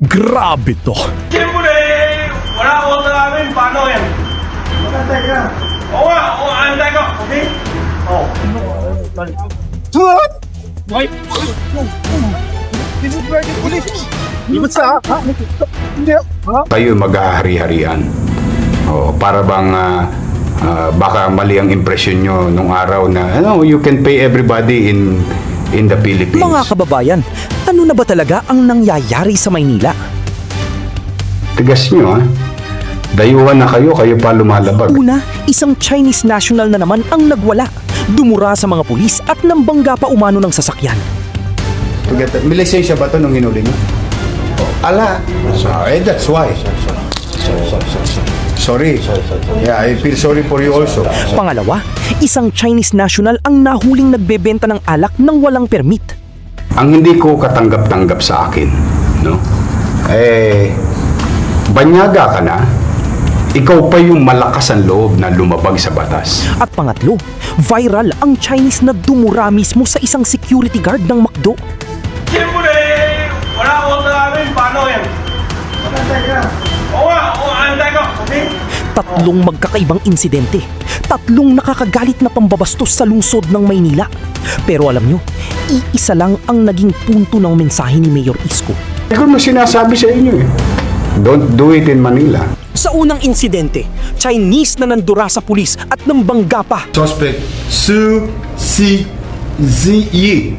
Grabe to. Siyempre, wala ko sa amin. Paano yan? Antay ka. Oo nga, antay ko. Okay? Oo. Kayo mag-ahari-harian. Para bang baka mali ang impresyon nyo nung araw na you can pay everybody in the Philippines. Mga kababayan, ano na ba talaga ang nangyayari sa Maynila? Tigas nyo Dayuhan na kayo pa lumalabag. Una, isang Chinese national na naman ang nagwala. Dumura sa mga pulis at nambangga pa umano ng sasakyan. May lisensya ba ito nung hinuli nyo? Ala. That's why. Sorry. Yeah, I feel sorry for you also. Pangalawa, isang Chinese national ang nahuling nagbebenta ng alak ng walang permit. Ang hindi ko katanggap-tanggap sa akin, banyaga ka na, ikaw pa yung malakas ang loob na lumabag sa batas. At pangatlo, viral ang Chinese na dumura mismo sa isang security guard ng McDo. Siyempre, wala ko sa amin. Paano yan? Antay ka. Oo nga, antay ko. Okay? Tatlong magkakaibang insidente. Tatlong nakakagalit na pambabastos sa lungsod ng Maynila. Pero alam nyo, iisa lang ang naging punto ng mensahe ni Mayor Isko. Ikaw mo sinasabi sa inyo Don't do it in Manila. Sa unang insidente, Chinese na nandura sa pulis at nambangga pa. Suspect Su Si Yi.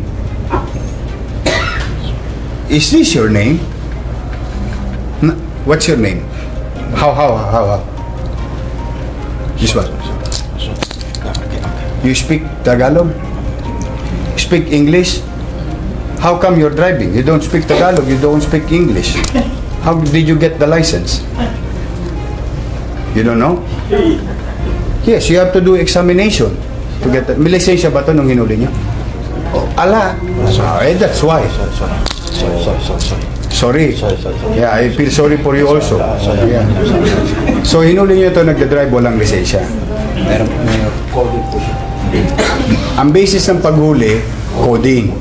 Is this your name? What's your name? How? This one. You speak Tagalog? Speak English? How come you're driving? You don't speak Tagalog, you don't speak English. How did you get the license? You don't know? Yes, you have to do examination to get that. May lisensya ba ito nung hinuli niyo? Ala. That's why. Sorry. Yeah, I feel sorry for you also. Yeah. So hinuli niyo ito, nagda-drive walang lisensya. Ang basis ng paghuli, coding.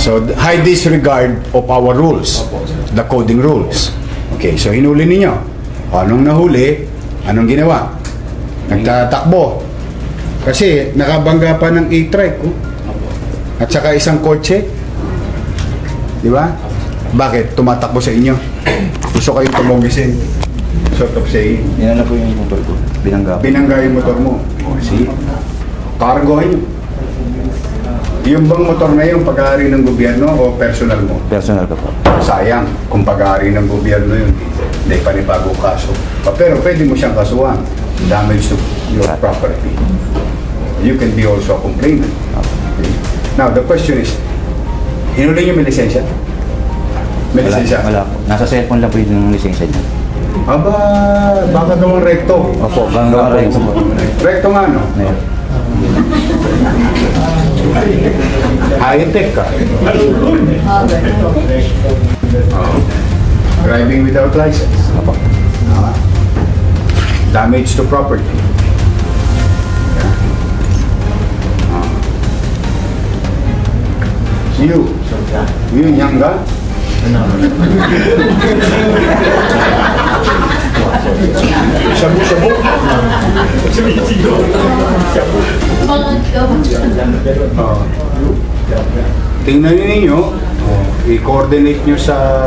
So high disregard of our rules, the coding rules. Okay, so hinuli ninyo. Anong nahuli? Anong ginawa? Nagtatakbo. Kasi nakabangga pa ng e-trike. At saka isang kotse. Di ba? Bakit? Tumatakbo sa inyo. Gusto kayong tumogisin. Sort of saying. Yan na po yung motor ko. Binangga ko. Binangga yung motor mo. O, see? Cargohin nyo. Yung bang motor na yung pag-aari ng gobyerno o personal mo? Personal ka po. Sayang kung pag-aari ng gobyerno yun. Hindi panibago kaso. Pero pwede mo siyang kasuhan. Damage to your property. You can be also a complainant. Okay. Now, the question is, hinuli niyo may lisensya? May lisensya? Wala po. Nasa cellphone lang po yung lisensya niya. Aba, baka gawang rekto. Opo, gano'n rin po. Rekto nga, no? Ngayon. High-tech ka. Driving without license. Damage to property. You Nyangga? Shabu-shabu? Tingnan ninyo, i-coordinate nyo sa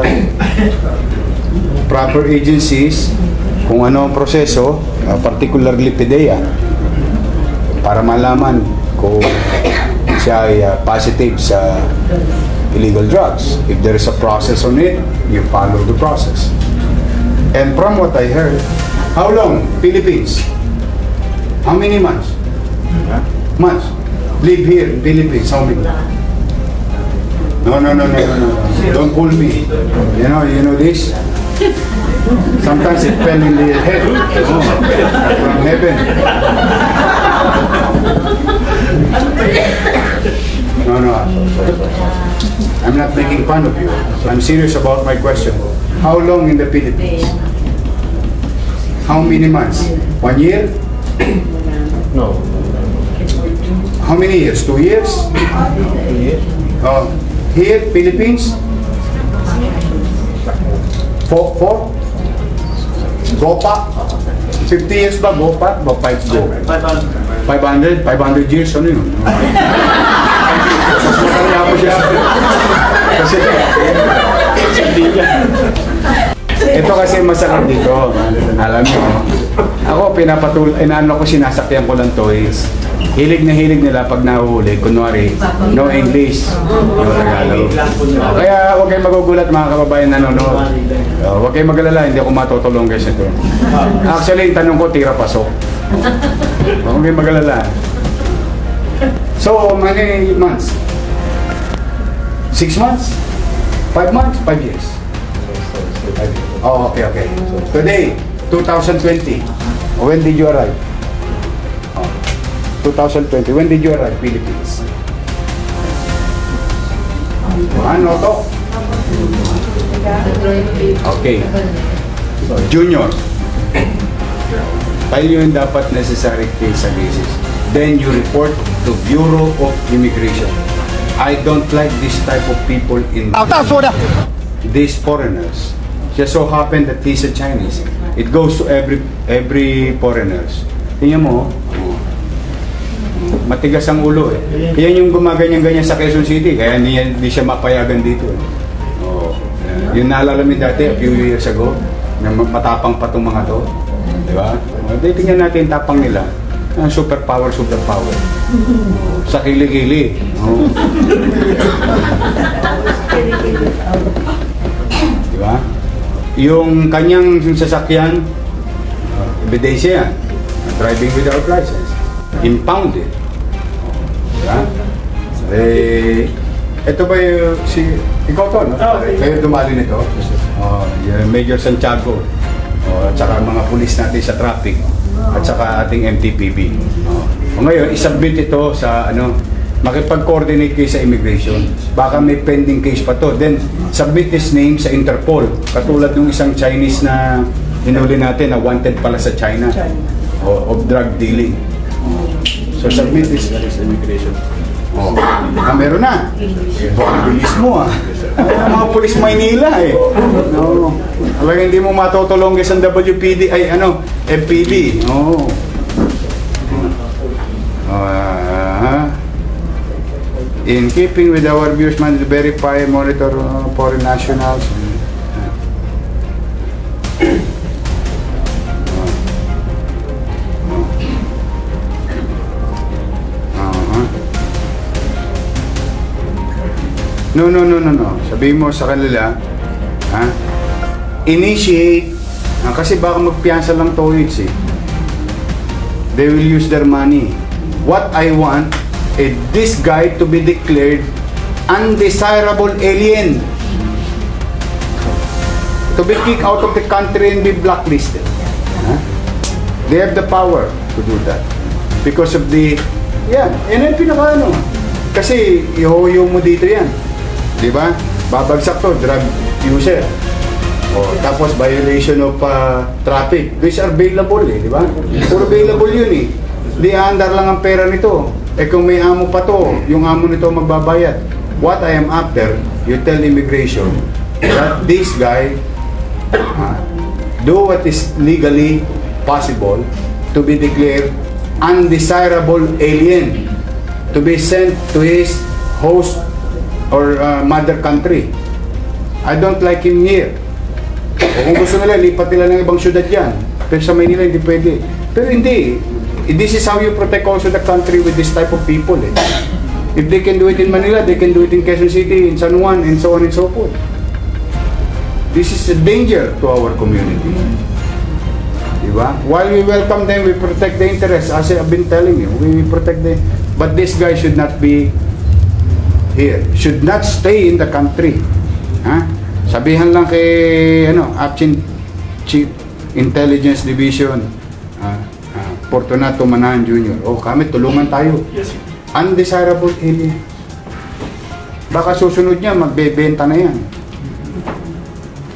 proper agencies kung ano ang proseso, particularly PDEA, para malaman kung siya ay positive sa illegal drugs. If there is a process on it, you follow the process. And from what I heard, how long? Philippines? How many months? Months? Live here in Philippines, how many? No. Don't fool me. You know this? Sometimes it fell in the head. From heaven. No. I'm not making fun of you. I'm serious about my question. How long in the Philippines? How many months? 1 year? No. How many years? 2 years? 2 years. Here, Philippines? Four? Gopa? 50 years ba? Gopa? Ba 5 go? 500? 500 years? Ano yun? Mas matanda po siya. Kasi ito kasi masarap dito. Alam niyo, ako inaano ko, sinasakyan ko lang toys. Hilig nila pag nahuhuli, kunwari, no English, no Tagalog. Kaya huwag kayong magugulat mga kababayan nanonood. Huwag kayong magalala, hindi ako matutulong guys ito. Actually, yung tanong ko, tira pasok. Huwag kayong magalala. So, many months? 6 months? 5 months? 5 years? Oh, okay. So, today, 2020. When did you arrive? 2020. When did you arrive, Philippines? Ano to? Okay. Junior. File yung dapat necessary case analysis. Then you report to Bureau of Immigration. I don't like this type of people in these foreigners. Just so happen that he's a Chinese. It goes to every foreigners. Tingnan mo, matigas ang ulo eh. Yan yung gumaganyan-ganyan sa Quezon City, kaya hindi siya mapayagan dito eh. Yung naalala mo dati, a few years ago, na matapang pa itong mga to. Di ba? Tingnan natin tapang nila. Superpower. Sa kilig-kilig. Di ba? Yung kanyang sasakyan, ebidensya yan. Driving without license. Impounded. Diba? Ito ba yung ikaw to, no? Kayo dumali nito? Yung Major Santiago. At saka mga pulis natin sa traffic. At saka ating MTPB. Ngayon, isubmit ito sa makipag-coordinate kayo sa immigration. Baka may pending case pa to. Then, submit his name sa Interpol. Katulad ng isang Chinese na hinuli natin na wanted pala sa China. Of drug dealing. So, submit this immigration. Meron na. Bilis mo mga pulis Maynila eh. Talaga hindi mo matutulong sa WPD, MPD. In keeping with our views, man, to verify, monitor foreign nationals. No. Sabihin mo sa kanila, initiate, kasi baka magpiyansa lang toilets eh. They will use their money. What I want is this guy to be declared undesirable alien. To be kicked out of the country and be blacklisted. They have the power to do that. Because of the, yan ang pinaka kasi ihoyo mo dito yan. Diba? Babagsak to, drug user. Tapos violation of traffic. These are bailable eh, di ba? Puro bailable yun eh. Di andar lang ang pera nito. Kung may amo pa to, yung amo nito magbabayad. What I am after, you tell immigration that this guy do what is legally possible to be declared undesirable alien, to be sent to his host or mother country. I don't like him here. Kung gusto nila, lipat nila ng ibang syudad yan. Pero sa Maynila, hindi pwede. Pero hindi. This is how you protect also the country with this type of people. If they can do it in Manila, they can do it in Quezon City, in San Juan, and so on and so forth. This is a danger to our community. Diba? While we welcome them, we protect the interests. As I've been telling you, we protect them. But this guy should not be here. Should not stay in the country. Sabihan lang kay Acting Chief Intelligence Division Fortunato Manahan Jr. Kami tulungan tayo. Yes. Undesirable alien. Baka susunod niya magbebenta na yan.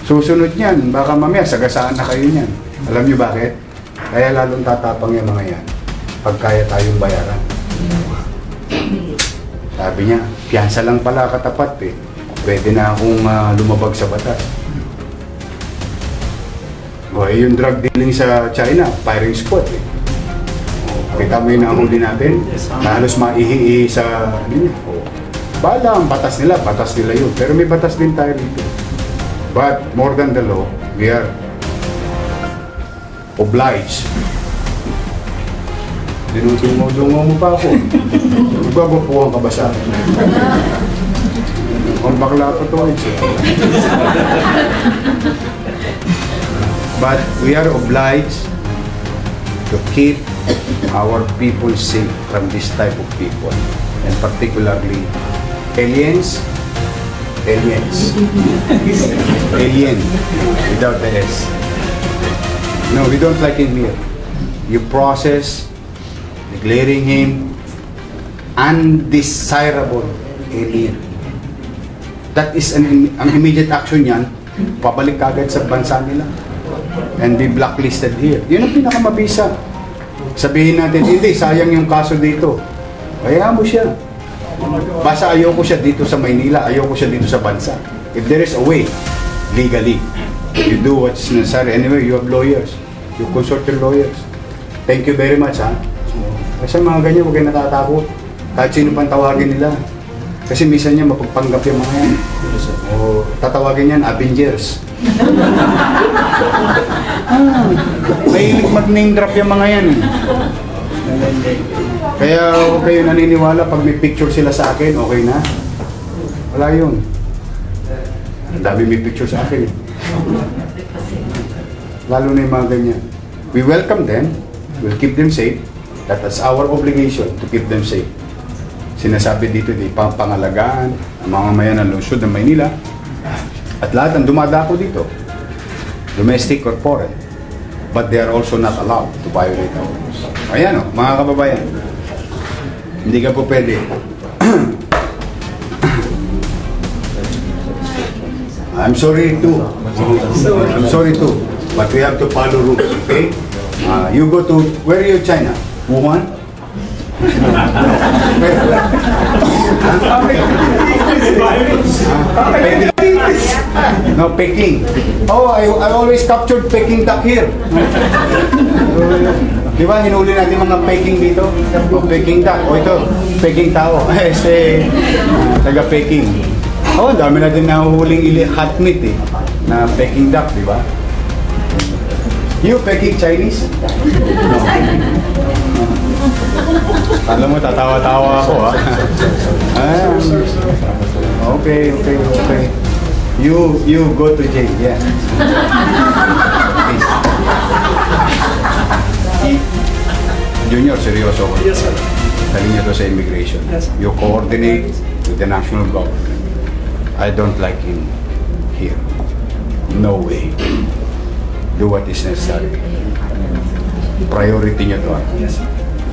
Susunod niyan, baka mamaya sagasaan na kayo niyan. Alam niyo bakit? Kaya lalong tatapang yung mga yan pag kaya tayong bayaran. Sabi niya, piyansa lang pala katapat eh. Pwede na akong lumabag sa batas. yung drug dealing sa China, firing squad eh. Kita mo yung nahuli natin, na halos maihi sa ano niya. Bala ang batas nila yun. Pero may batas din tayo dito. But more than the law, we are obliged. Dinudungo mo pa ako. Magbabapuhan ka ba sa akin? Kung bakla ko to, but we are obliged to keep our people safe from this type of people, and particularly aliens, alien without the S. No, we don't like him here. You process, declaring him undesirable alien. That is ang immediate action yan, pabalik kagad sa bansa nila and be blacklisted here. Yun ang pinakamabisa. Sabihin natin, hindi, sayang yung kaso dito. Kaya mo siya. Basta ayoko siya dito sa Maynila, ayoko siya dito sa bansa. If there is a way, legally, you do what's necessary. Anyway, you have lawyers. You consult your lawyers. Thank you very much, ha? Kasi mga ganyan, huwag kayo natatakot. Kahit sino pang tawagin nila. Kasi minsan niya mapagpanggap yung mga yan. O tatawagin yan, Avengers. May mag-name drop yung mga yan. Kaya huwag kayo naniniwala pag may picture sila sa akin, okay na. Wala yun. Ang dami may picture sa akin. Lalo na yung mga ganyan. We welcome them. We'll keep them safe. That is our obligation to keep them safe. Sinasabi dito, di pangalagaan ang mga mamayan ng lungsod ng Maynila at lahat ng dumadako dito, domestic or foreign, but they are also not allowed to violate our rules. Ayan o, mga kababayan, hindi ka po pwede. I'm sorry too, but we have to follow rules, okay? You go to, where are you, China? Wuhan? No, Peking. Oh, I always captured Peking duck here. Di ba, hinuli natin mga Peking dito? Oh, Peking duck. Oh, ito, Peking tao. Taga Peking. Oh, dami natin nahuhuling hot meat eh. Na Peking duck, di ba? You Peking Chinese? No. Alam mo, tatawa-tawa ako, ha? Okay. You go to jail, yeah. Please. Junior, seryoso ko. Yes, sir. Sabi niyo to sa immigration. Yes, sir. You coordinate with the national government. I don't like him here. No way. Do what is necessary. Priority niyo to, ha? Yes, sir.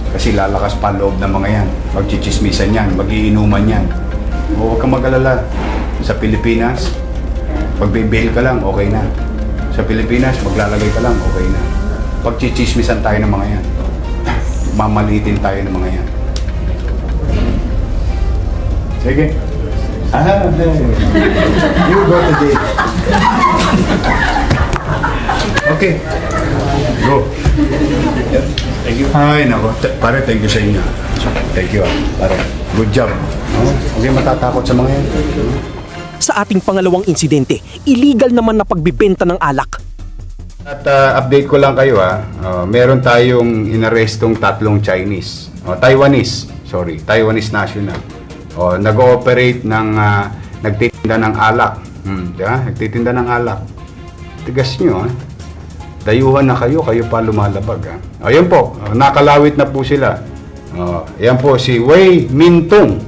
Kasi lalakas pa ang loob ng mga yan. Magchichismisan yan, magiinuman yan. O huwag kang mag-alala. Sa Pilipinas, pag-bail ka lang, okay na. Sa Pilipinas, maglalagay ka lang, okay na. Pagchichismisan tayo ng mga yan. Mamalitin tayo ng mga yan. Sige. You go to jail. Okay. Go. Thank you. Ay, nako. Pare, thank you sa inyo. Thank you, pare. Good job. Okay, matatakot sa mga yan. Sa ating pangalawang insidente, illegal naman na pagbibenta ng alak. At update ko lang kayo, meron tayong inarestong 3 Chinese. Taiwanese national. Nag-ooperate ng nagtitinda ng alak. Diba? Nagtitinda ng alak. Tigas nyo, dayuhan na kayo pa lumalabag. Ayan po, nakalawit na po sila. Ayan po si Wei Mintung,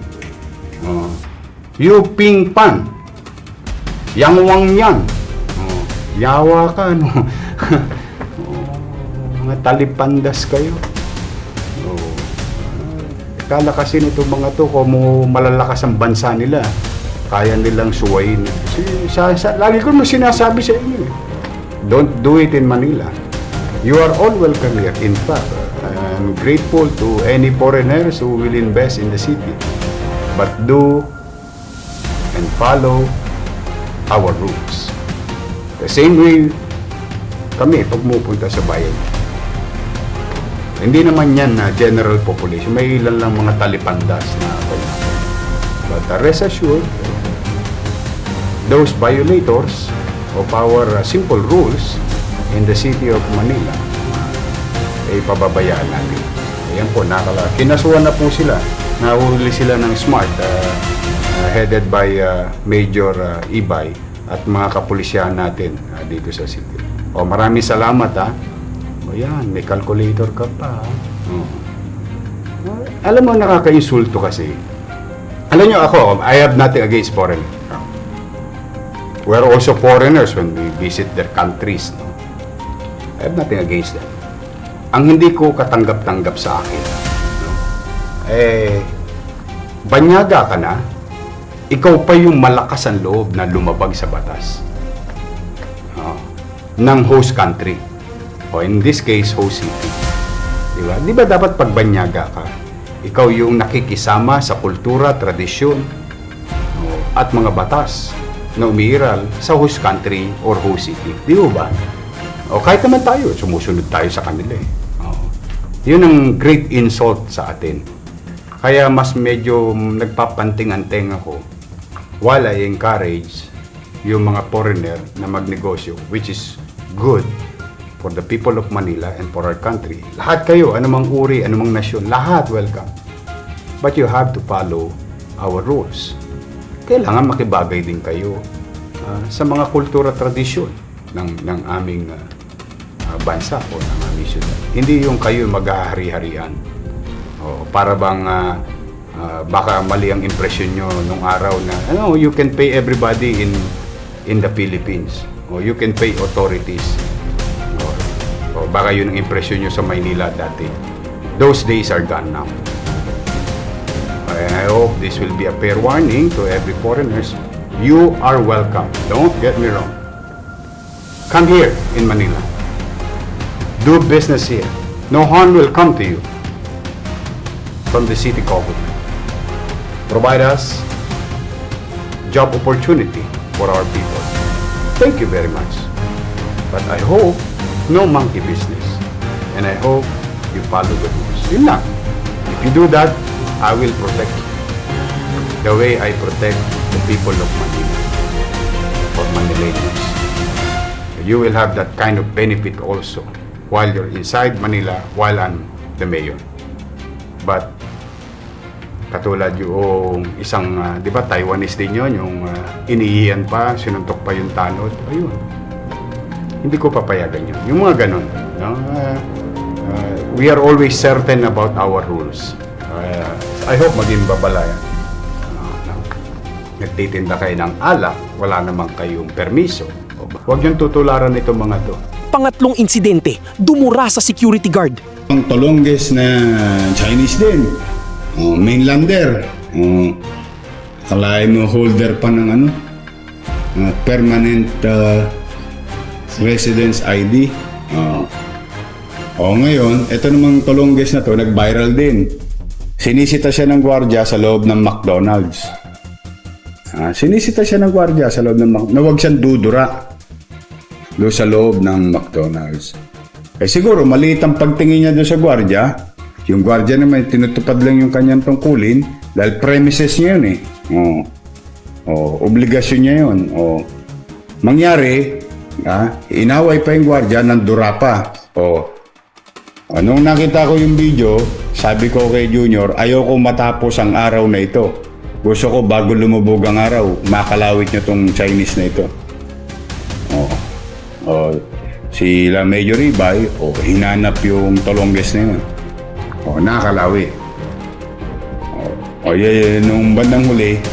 Yu Ping Pan, Yang Wang Yang. Yawa ka, no? Mga talipandas kayo. Kala kasi nito mga to, kung malalakas ang bansa nila, kaya nilang suwayin. Lagi ko mo sinasabi sa inyo, don't do it in Manila. You are all welcome here. In fact, I'm grateful to any foreigners who will invest in the city. But do and follow our rules. The same way kami pumupunta sa bayan. Hindi naman yan na general population. May ilan lang mga talipandas na but rest assured, those violators of our simple rules in the city of Manila ay pababayaan natin. Ayan po, kinasuhan na po sila. Nahuli sila ng SMART headed by Major Ibay at mga kapulisyahan natin dito sa city. Maraming salamat O yan, may calculator ka pa. Alam mo, nakaka-insulto kasi. Alam nyo ako, I have nothing against foreigners. We're also foreigners when we visit their countries. No? I have nothing against them. Ang hindi ko katanggap-tanggap sa akin, no? Banyaga ka na, ikaw pa yung malakas ang loob na lumabag sa batas ng host country. O in this case, host city. Diba? Di ba dapat pagbanyaga ka? Ikaw yung nakikisama sa kultura, tradisyon, at mga batas na umiiral sa host country or host city. Di ba? O kahit naman tayo, sumusunod tayo sa kanila eh. Yun ang great insult sa atin. Kaya mas medyo nagpapanting-anteng ako while I encourage yung mga foreigner na magnegosyo, which is good for the people of Manila and for our country. Lahat kayo, anumang uri, anumang nasyon, lahat welcome. But you have to follow our rules. Kailangan makibagay din kayo sa mga kultura, tradisyon ng aming bansa o ng aming syudad. Hindi yung kayo mag-ahari-harian. Para bang baka mali ang impression nyo nung araw na you can pay everybody in the Philippines. O you can pay authorities. O baka yun ang impression nyo sa Maynila dati. Those days are gone now. And I hope this will be a fair warning to every foreigners. You are welcome. Don't get me wrong. Come here in Manila. Do business here. No harm will come to you from the city government. Provide us job opportunity for our people. Thank you very much. But I hope no monkey business. And I hope you follow the rules. Yun lang. If you do that, I will protect you. The way I protect the people of Manila or Manileños. You will have that kind of benefit also while you're inside Manila, while I'm the mayor. But katulad yung isang, di ba, Taiwanese din yun, yung iniiyan pa, sinuntok pa yung tanod, ayun. Hindi ko papayagan yun. Yung mga ganun. No? We are always certain about our rules. I hope maging babalayan. Nagtitinda kayo ng alak, wala namang kayong permiso. Huwag niyong tutularan itong mga to. Pangatlong insidente, dumura sa security guard. Ang tolongges na Chinese din. Mainlander. Kalahin mo holder pa ng permanent residence ID. Ngayon, ito namang tolongges na to, nag-viral din. Sinisita siya ng gwardiya sa loob ng McDonald's. Sinisita siya ng gwardiya sa loob ng McDonald's. Na huwag siyang dudura doon sa loob ng McDonald's. Siguro, maliit ang pagtingin niya doon sa gwardiya. Yung gwardiya naman, tinutupad lang yung kanyang tungkulin dahil premises niya yun eh. Obligasyon niya yun. Mangyari, inaway pa yung gwardiya, nandura pa. Nung nakita ko yung video, sabi ko kay Junior, ayoko matapos ang araw na ito. Gusto ko bago lumubog ang araw, makalawit niyo tong Chinese na ito. Sila Major Ibay, hinanap yung tolongges na yun. Nakalawit. Nung bandang huli,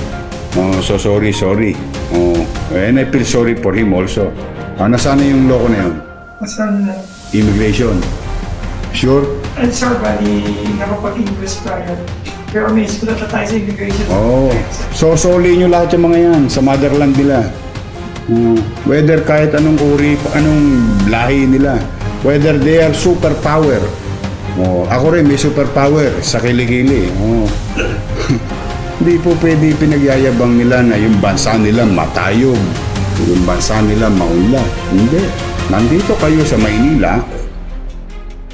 sorry. And I feel sorry for him also. Nasaan na yung loko na yun? Nasaan na? Immigration. Sure? And sir, bali, nakapag-English prior. Pero may sulat na tayo sa immigration. Soli nyo lahat yung mga yan sa motherland nila. Whether kahit anong uri, anong lahi nila. Whether they are superpower. Ako rin may superpower sa kilikili. Hindi po pwede pinagyayabang nila na yung bansa nila matayog. Yung bansa nila maunlad. Hindi. nandito kayo sa Maynila,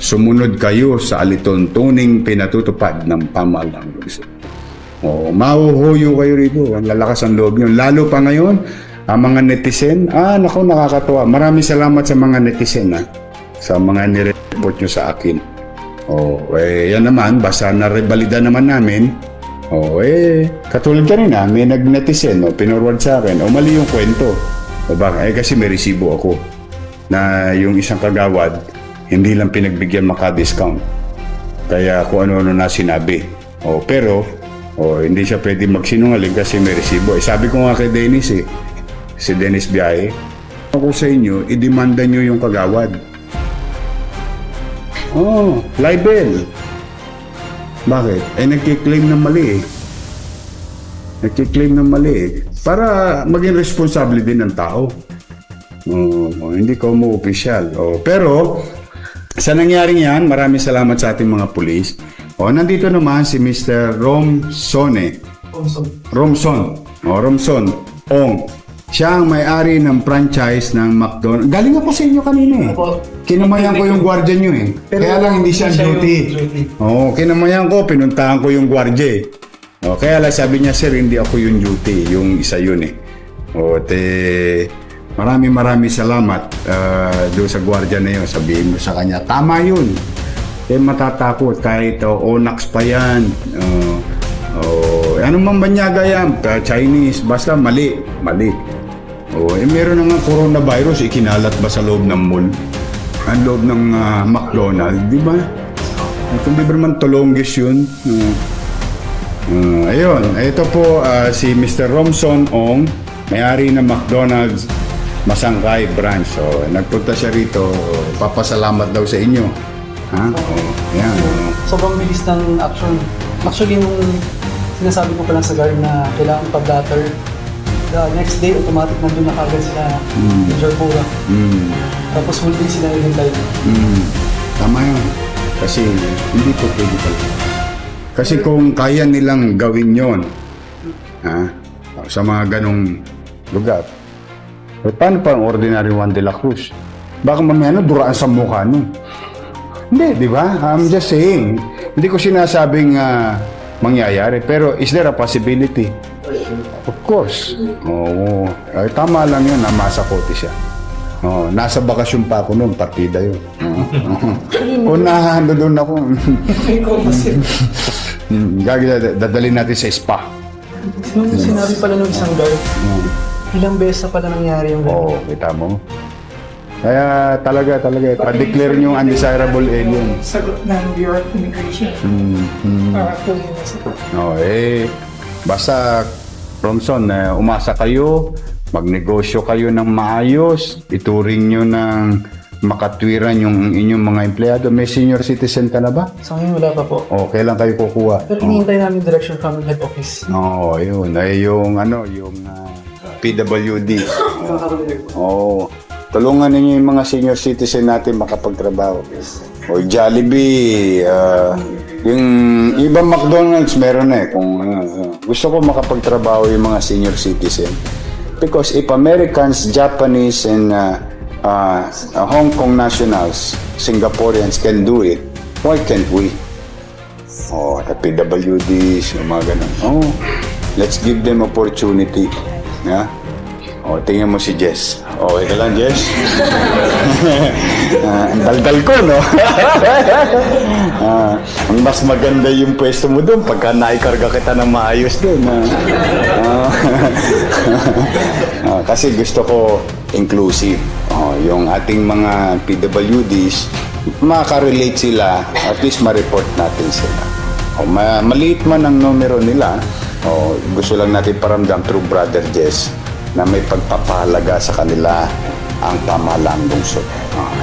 sumunod kayo sa alituntuning pinatutupad ng pamahalang lungsod. Mahuhuyo kayo rito. Ang lalakas ang loob yun. Lalo pa ngayon, ang mga netizen, naku, nakakatuwa. Maraming salamat sa mga netizen, sa mga nire-report nyo sa akin. Yan naman, basta narebalida naman namin. Katulad kanina, may nag-netizen, pinorward sa akin, mali yung kwento. Kasi may resibo ako na yung isang kagawad, hindi lang pinagbigyan maka-discount. Kaya kung ano-ano na sinabi. Pero, hindi siya pwede magsinungaling kasi may resibo. Sabi ko nga kay Dennis si Dennis Biahe, ako sa inyo, idemanda nyo yung kagawad. Libel. Bakit? Nagkiklaim ng mali Nagkiklaim ng mali para maging responsable din ng tao. Hindi ko mo opisyal. Pero, sa nangyaring yan, maraming salamat sa ating mga pulis. Nandito naman si Mr. Romson Ong. Siya ang may-ari ng franchise ng McDonald's. Galing ako sa inyo kanina Kinamayan ko yung gwardiya nyo Kaya lang hindi siya duty. Kinamayan ko, pinuntahan ko yung gwardiya kaya lang sabi niya, sir, hindi ako yung duty. Yung isa yun maraming salamat doon sa gwardiya na yun. Sabihin mo sa kanya, tama yun. Matatakot kahit Onax pa yan. Ano man banyaga yan, Chinese, basta mali. Meron na nga coronavirus, ikinalat ba sa loob ng mall? Ang loob ng McDonald's, di ba? Kung di ba naman Tolongis yun? Ayun, ito po si Mr. Romson Ong, may-ari ng McDonald's Masangkay branch. Nagpunta siya rito, papasalamat daw sa inyo. Yan. Sobrang bilis ng action. Actually, nung sinasabi ko pa lang sa guard na kailangan pa-blatter, the next day, automatic nandun na kagad sila in Jarpura. Tapos full day sila hinintay. Tama yun. Kasi hindi po pwede pala. Kasi kung kaya nilang gawin yon sa mga ganong lugar, paano pa ang ordinary Juan de la Cruz? Baka mamaya duraan sa mukha nun. Hindi, di ba? I'm just saying. Hindi ko sinasabing mangyayari. Pero is there a possibility? Of course. Tama lang yun, namasakote siya. Nasa bakasyon pa ako noon, partida yun. Unahan doon ako. Dadalhin natin sa spa. Sinabi pala nung isang guard, ilang beses na pala nangyari yung gano'n. Kita mo. Kaya talaga, pa-declare nyo yung undesirable alien. Sagot ng Bureau of Immigration. Para po yun na sagot. Basta, Romson, umasa kayo, magnegosyo kayo ng maayos, ituring nyo ng makatwiran yung inyong mga empleyado. May senior citizen ka na ba? Sa ngayon wala pa po. Kailan kayo kukuha? Pero hinihintay namin direction from the head office. Yun. Yung PWD. Tulungan ninyo yung mga senior citizen natin makapagtrabaho. Jollibee, yung ibang McDonald's meron kung gusto ko makapagtrabaho yung mga senior citizen. Because if Americans, Japanese, and Hong Kong nationals, Singaporeans can do it, why can't we? The PWDs, yung mga ganun. Let's give them opportunity. Tingnan mo si Jess. Ito lang, Jess. Ang daldal ko, no? Ang mas maganda yung pwesto mo doon pagka naikarga kita ng maayos doon. Kasi gusto ko inclusive. Yung ating mga PWDs, makaka-relate sila, at least ma-report natin sila. Maliit man ang numero nila, gusto lang natin paramdam through Brother Jess na may pagpapahalaga sa kanila ang pamahalaang lungsod.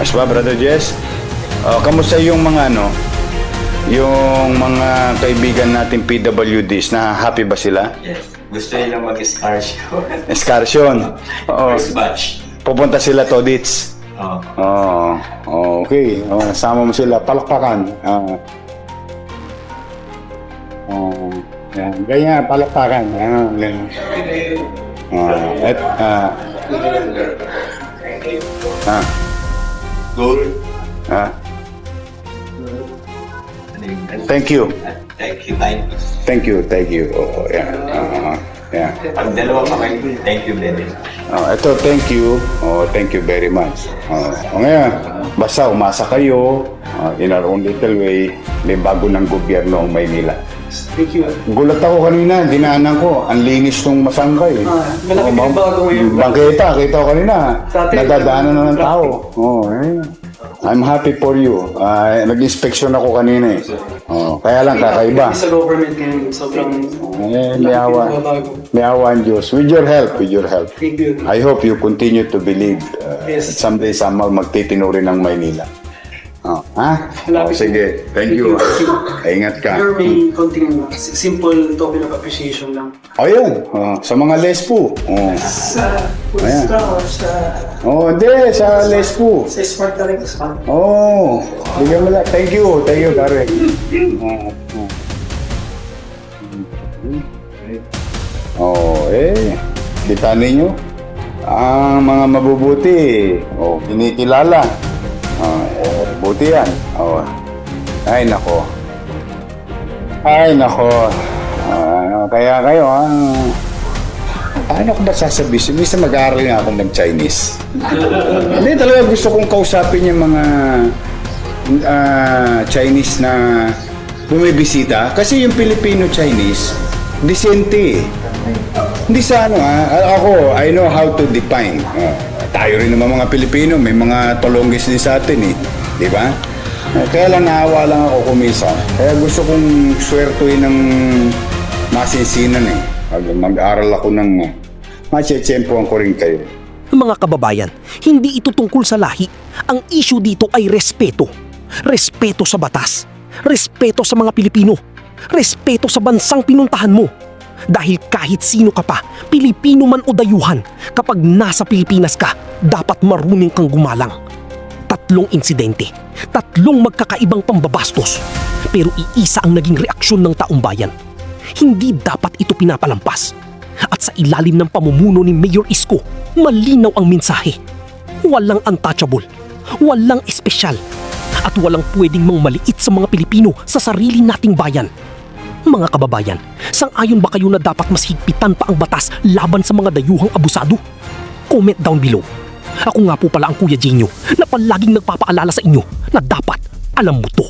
As ba, Brother Jess? Kamusta yung mga yung mga kaibigan natin PWDs, na happy ba sila? Yes. Gusto nila mag-excursion. Excursion? First batch. Pupunta sila Todits? Okay. Sama mo sila. Palakpakan. Ganyan, palakpakan. School. Ha? Ano yung... Thank you. Thank you, thank you. Thank you, thank you. Oo, yeah. Yeah. Pag dalawa kamay, thank you very much. Ito, thank you. Thank you very much. Ngayon, basta umasa kayo, in our own little way, may bago ng gobyerno ang Maynila. Thank you. Gulat ako kanina, dinaanan ko, ang linis ng Masangkay. Malaki yung bago ngayon. Kita ko kanina. Dati- Nadadaanan na ng tao. I'm happy for you. Nag-inspection ako kanina eh. Kaya lang kakaiba. Sa government ngayon, sobrang May awa ang Diyos. With your help. thank you. I hope you continue to believe Yes. someday somehow magtitino rin ng Maynila. Sige. Thank you. Ingat ka. Pero may konting simple token of appreciation lang. Ayun. Sa mga lespo. Sa Ayan. Pusta o sa... Hindi. Sa lespo. Sa smart na rin. Smart. Bigyan mo lang. Thank you, pare. Kita ninyo? Ang mga mabubuti, kinikilala. Buti yan. Ay, nako. Kaya kayo, paano ko ba sasabihin? Minsan mag-aaral nga ako ng Chinese. Hindi, talaga gusto kong kausapin yung mga Chinese na bumibisita. Kasi yung Filipino-Chinese, disente eh. Hindi sa ako, I know how to define. Tayo rin naman mga Pilipino, may mga tolonggis din sa atin eh. Di ba? Kaya lang naawa lang ako kumisa. Kaya gusto kong swertuin ng masinsinan eh. Mag-aral ako ng matsitsempohan ko rin kayo. Mga kababayan, hindi ito tungkol sa lahi. Ang issue dito ay respeto. Respeto sa batas. Respeto sa mga Pilipino. Respeto sa bansang pinuntahan mo. Dahil kahit sino ka pa, Pilipino man o dayuhan, kapag nasa Pilipinas ka, dapat marunong kang gumalang. 3 insidente, 3 magkakaibang pambabastos, pero iisa ang naging reaksyon ng taong bayan. Hindi dapat ito pinapalampas. At sa ilalim ng pamumuno ni Mayor Isko, malinaw ang mensahe. Walang untouchable, walang espesyal, at walang pwedeng mangmaliit sa mga Pilipino sa sarili nating bayan. Mga kababayan, sang-ayon ba kayo na dapat mas higpitan pa ang batas laban sa mga dayuhang abusado? Comment down below. Ako nga po pala ang Kuya Genyo na palaging nagpapaalala sa inyo na dapat alam mo to.